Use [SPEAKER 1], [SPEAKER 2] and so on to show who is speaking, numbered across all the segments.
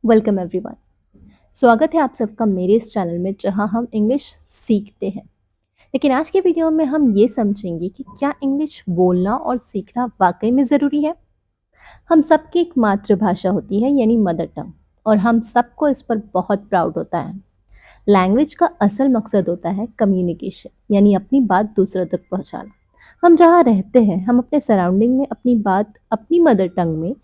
[SPEAKER 1] Welcome everyone. स्वागत है आप सबका मेरे इस चैनल में जहां हम इंग्लिश सीखते हैं। लेकिन आज के वीडियो में हम ये समझेंगे कि क्या इंग्लिश बोलना और सीखना वाकई में ज़रूरी है। हम सबकी एक मातृभाषा होती है यानी मदर टंग, और हम सबको इस पर बहुत प्राउड होता है। लैंग्वेज का असल मकसद होता है कम्युनिकेशन, यानी अपनी बात दूसरों तक पहुंचाना। हम जहाँ रहते हैं हम अपने सराउंडिंग में अपनी बात अपनी मदर टंग में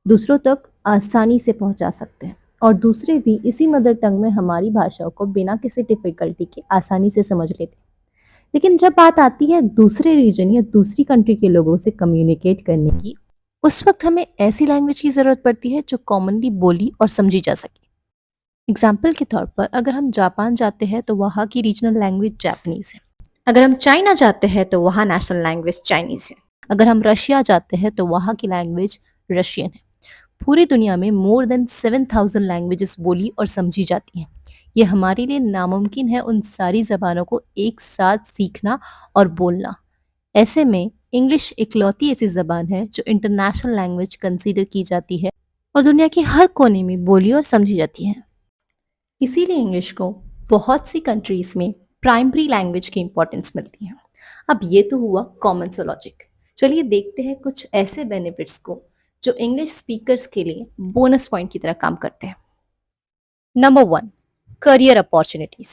[SPEAKER 1] दूसरों तक आसानी से पहुंचा सकते हैं, और दूसरे भी इसी मदर टंग में हमारी भाषा को बिना किसी डिफिकल्टी के आसानी से समझ लेते हैं। लेकिन जब बात आती है दूसरे रीजन या दूसरी कंट्री के लोगों से कम्युनिकेट करने की, उस वक्त हमें ऐसी लैंग्वेज की ज़रूरत पड़ती है जो कॉमनली बोली और समझी जा सके। एग्जाम्पल के तौर पर अगर हम जापान जाते हैं तो वहाँ की रीजनल लैंग्वेज जापानीज है। अगर हम चाइना जाते हैं तो वहाँ नेशनल लैंग्वेज चाइनीज है। अगर हम रशिया जाते हैं तो वहाँ की लैंग्वेज रशियन है। पूरी दुनिया में मोर देन 7,000 लैंग्वेजेस बोली और समझी जाती हैं। ये हमारे लिए नामुमकिन है उन सारी ज़बानों को एक साथ सीखना और बोलना। ऐसे में इंग्लिश इकलौती ऐसी ज़बान है जो इंटरनेशनल लैंग्वेज कंसीडर की जाती है और दुनिया के हर कोने में बोली और समझी जाती है। इसीलिए इंग्लिश को बहुत सी कंट्रीज़ में प्राइमरी लैंग्वेज की इंपॉर्टेंस मिलती है। अब ये तो हुआ कॉमन सा लॉजिक। चलिए देखते हैं कुछ ऐसे बेनिफिट्स को जो इंग्लिश स्पीकर्स के लिए बोनस पॉइंट की तरह काम करते हैं। Number 1, career opportunities.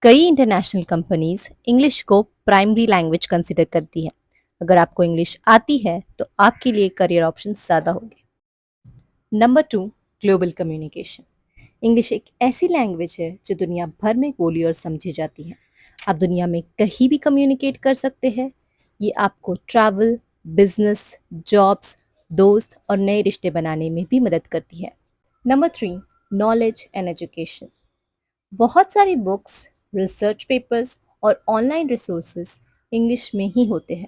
[SPEAKER 1] कई इंटरनेशनल कंपनीज इंग्लिश को प्राइमरी लैंग्वेज कंसिडर करती है। अगर आपको इंग्लिश आती है तो आपके लिए करियर ऑप्शन ज़्यादा होंगे। Number 2, global communication. इंग्लिश एक ऐसी लैंग्वेज है जो दुनिया भर में बोली और समझी जाती है। आप दुनिया में कहीं भी कम्युनिकेट कर सकते हैं। ये आपको ट्रैवल, बिजनेस, जॉब्स, दोस्त और नए रिश्ते बनाने में भी मदद करती है। Number 3, knowledge and education. बहुत सारी बुक्स, रिसर्च पेपर्स और ऑनलाइन रिसोर्सेज इंग्लिश में ही होते हैं।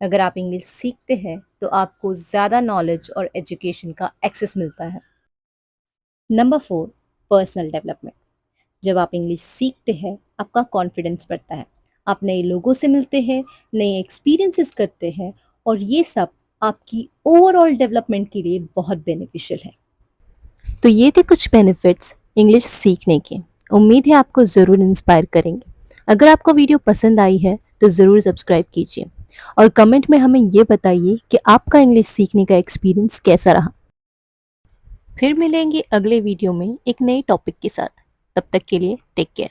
[SPEAKER 1] अगर आप इंग्लिश सीखते हैं तो आपको ज़्यादा नॉलेज और एजुकेशन का एक्सेस मिलता है। Number 4, personal development. जब आप इंग्लिश सीखते हैं आपका कॉन्फिडेंस बढ़ता है। आप नए लोगों से मिलते हैं, नए एक्सपीरियंसेस करते हैं, और ये सब आपकी ओवरऑल डेवलपमेंट के लिए बहुत बेनिफिशियल है। तो ये थे कुछ बेनिफिट्स इंग्लिश सीखने के। उम्मीद है आपको ज़रूर इंस्पायर करेंगे। अगर आपको वीडियो पसंद आई है तो ज़रूर सब्सक्राइब कीजिए और कमेंट में हमें ये बताइए कि आपका इंग्लिश सीखने का एक्सपीरियंस कैसा रहा। फिर मिलेंगे अगले वीडियो में एक नए टॉपिक के साथ। तब तक के लिए टेक केयर।